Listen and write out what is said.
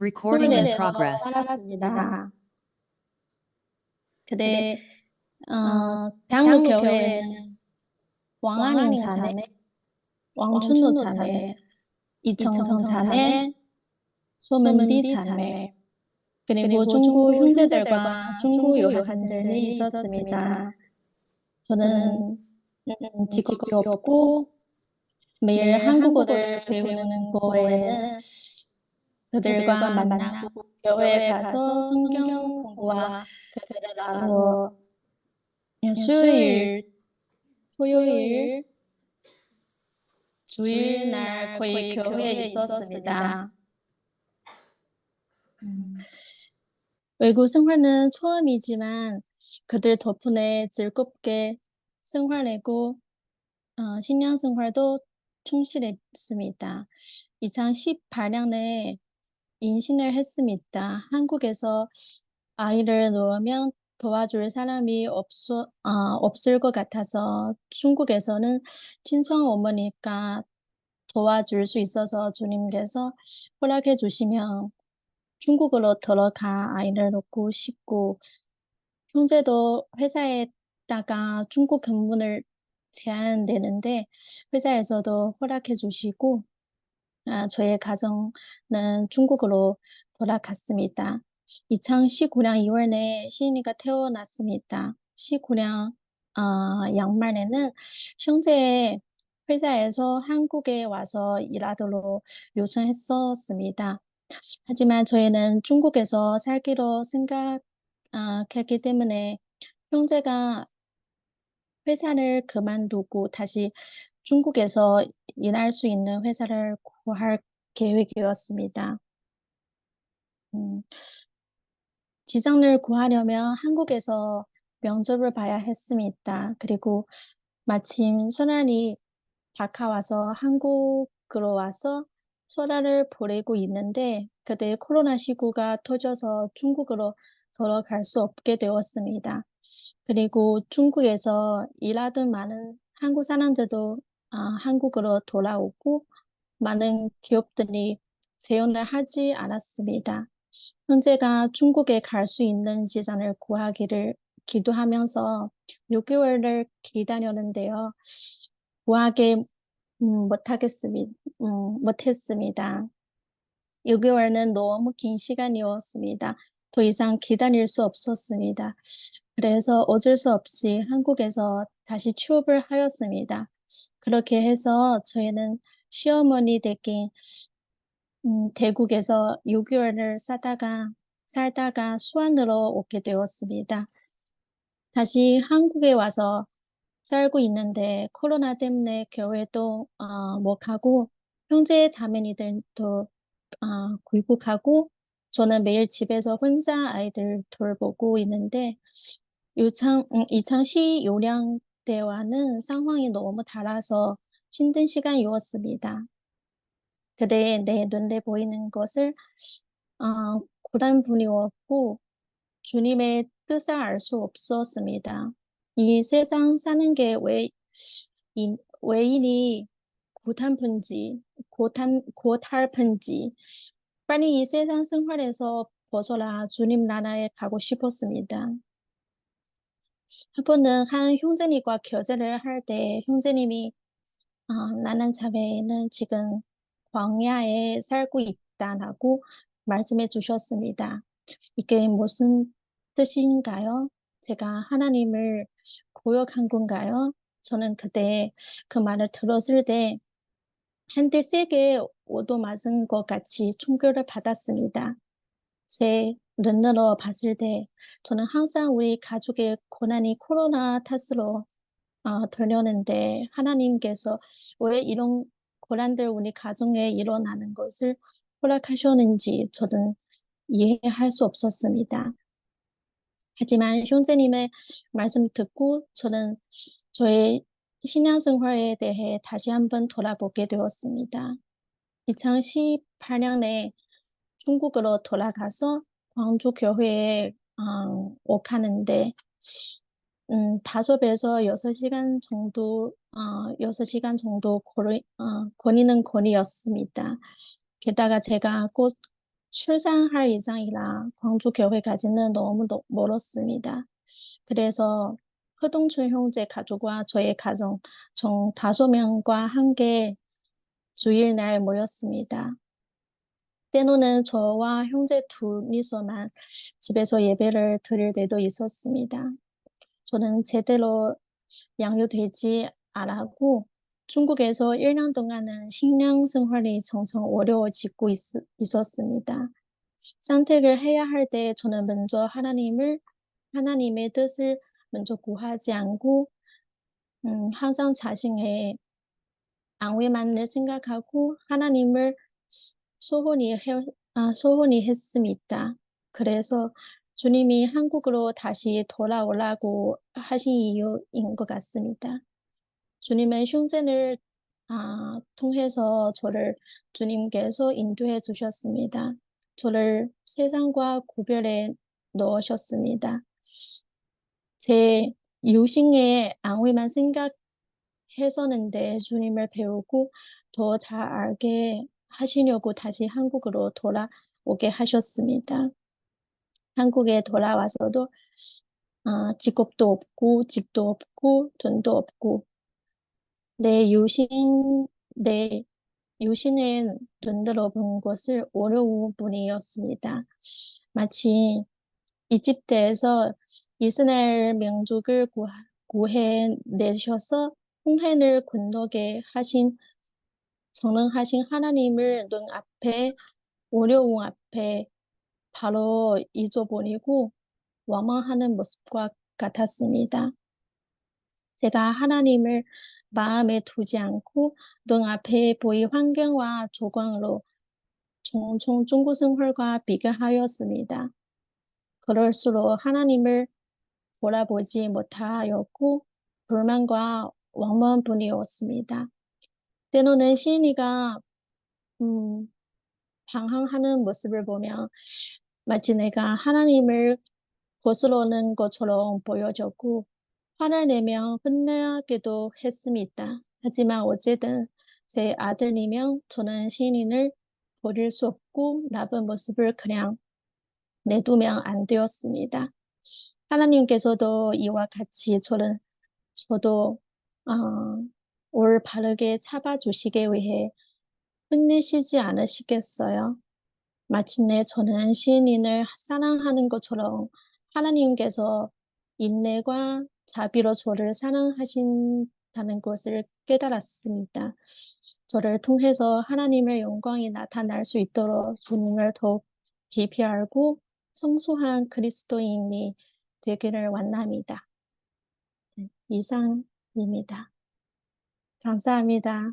Recording in 서울에서 progress. 살았습니다. 근데 대한국 교회는 왕한인 자매, 왕춘도 자매, 이청성 자매, 소문비 자매, 그리고 중국 형제들과 중국 유학생들이 있었습니다. 저는 직업이 없고 매일 한국어를 배우는 거에는 그들과 만나고 교회에 가서 성경 공부와 그들을 나누어 수요일, 토요일, 주일날 거의 교회에 있었습니다. 외국 생활은 처음이지만 그들 덕분에 즐겁게 생활하고 신앙 생활도 충실했습니다. 2018년에 임신을 했습니다. 한국에서 아이를 놓으면 도와줄 사람이 없을 것 같아서 중국에서는 친정 어머니가 도와줄 수 있어서 주님께서 허락해 주시면 중국으로 들어가 아이를 놓고 싶고 형제도 회사에다가 중국 근무를 제안되는데 회사에서도 허락해 주시고 저의 가정은 중국으로 돌아갔습니다. 2019년 2월에 시인이가 태어났습니다. 19년 양말에는 형제 회사에서 한국에 와서 일하도록 요청했었습니다. 하지만 저희는 중국에서 살기로 생각했기 때문에 형제가 회사를 그만두고 다시 중국에서 일할 수 있는 회사를 구할 계획이었습니다. 직장을 구하려면 한국에서 면접을 봐야 했습니다. 그리고 마침 설날이 다가와서 한국으로 와서 설날을 보내고 있는데 그때 코로나19가 터져서 중국으로 돌아갈 수 없게 되었습니다. 그리고 중국에서 일하던 많은 한국 사람들도 한국으로 돌아오고 많은 기업들이 재혼을 하지 않았습니다. 현재가 중국에 갈 수 있는 지장을 구하기를 기도하면서 6개월을 기다렸는데요. 구하게 못했습니다. 6개월은 너무 긴 시간이었습니다. 더 이상 기다릴 수 없었습니다. 그래서 어쩔 수 없이 한국에서 다시 취업을 하였습니다. 그렇게 해서 저희는 시어머니 댁인 대국에서 6개월을 살다가 수원으로 오게 되었습니다. 다시 한국에 와서 살고 있는데 코로나 때문에 교회도 못 가고 형제 자매니들도 굴복하고 저는 매일 집에서 혼자 아이들 돌보고 있는데 2014년 때와는 상황이 너무 달라서 힘든 시간이었습니다. 그때 내 눈에 보이는 것을 고단분이었고 주님의 뜻을 알 수 없었습니다. 이 세상 사는 게 왜 이리 고달픈지 빨리 이 세상 생활에서 벗어나 주님 나라에 가고 싶었습니다. 한 번은 한 형제님과 교제를 할 때 형제님이 나는 자매는 지금 광야에 살고 있다라고 말씀해 주셨습니다. 이게 무슨 뜻인가요? 제가 하나님을 고역한 건가요? 저는 그때 그 말을 들었을 때 한 대 세게 얻어맞은 것 같이 충격을 받았습니다. 제 눈으로 봤을 때 저는 항상 우리 가족의 고난이 코로나 탓으로 되려는데 하나님께서 왜 이런 고난들 우리 가정에 일어나는 것을 허락하셨는지 저는 이해할 수 없었습니다. 하지만 형제님의 말씀 듣고 저는 저의 신앙생활에 대해 다시 한번 돌아보게 되었습니다. 2018년에 중국으로 돌아가서 광주 교회에 오가는데 5배에서 6시간 정도 6시간 정도 거리는 거리였습니다. 게다가 제가 출산할 이상이라 광주 교회까지는 너무 멀었습니다. 그래서 허동철 형제 가족과 저의 가정 총 5명과 함께 주일날 모였습니다. 때로는 저와 형제 둘이서만 집에서 예배를 드릴 때도 있었습니다. 저는 제대로 양육되지 않았고 중국에서 1년 동안은 식량 생활이 점점 어려워지고 있었습니다. 선택을 해야 할 때 저는 먼저 하나님의 뜻을 먼저 구하지 않고 항상 자신의 안위만을 생각하고 하나님을 소원히 해, 소원히 했습니다. 그래서 주님이 한국으로 다시 돌아오라고 하신 이유인 것 같습니다. 주님은 형제를 통해서 저를 주님께서 인도해 주셨습니다. 저를 세상과 구별해 넣으셨습니다. 제 유신의 안위만 생각했었는데 주님을 배우고 더 잘 알게 하시려고 다시 한국으로 돌아오게 하셨습니다. 한국에 돌아와서도 직업도 없고 집도 없고 돈도 없고 내 유신 내 유신의 눈으로 본 것을 어려운 분이었습니다. 마치 이집트에서 이스라엘 민족을 구해내셔서 홍해를 건너게 하신 전능하신 하나님을 눈앞에 어려움 앞에 바로 잊어버리고 원망하는 모습과 같았습니다. 제가 하나님을 마음에 두지 않고 눈앞에 보인 환경과 조건으로 종종 중국 생활과 비교하였습니다. 그럴수록 하나님을 돌아보지 못하였고 불만과 원망뿐이었습니다. 때로는 시인이가 음, 방황하는 모습을 보며 마치 내가 하나님을 거스르는 것처럼 보여졌고 화를 내며 혼나기도 했습니다. 하지만 어쨌든 제 아들이며 저는 시인을 버릴 수 없고 나쁜 모습을 그냥 내두면 안 되었습니다. 하나님께서도 이와 같이 저도 어, 올 바르게 잡아주시기 위해 힘내시지 않으시겠어요? 마침내 저는 시인을 사랑하는 것처럼 하나님께서 인내와 자비로 저를 사랑하신다는 것을 깨달았습니다. 저를 통해서 하나님의 영광이 나타날 수 있도록 주님을 더욱 깊이 알고 성숙한 그리스도인이 되기를 원합니다. 이상입니다. 감사합니다.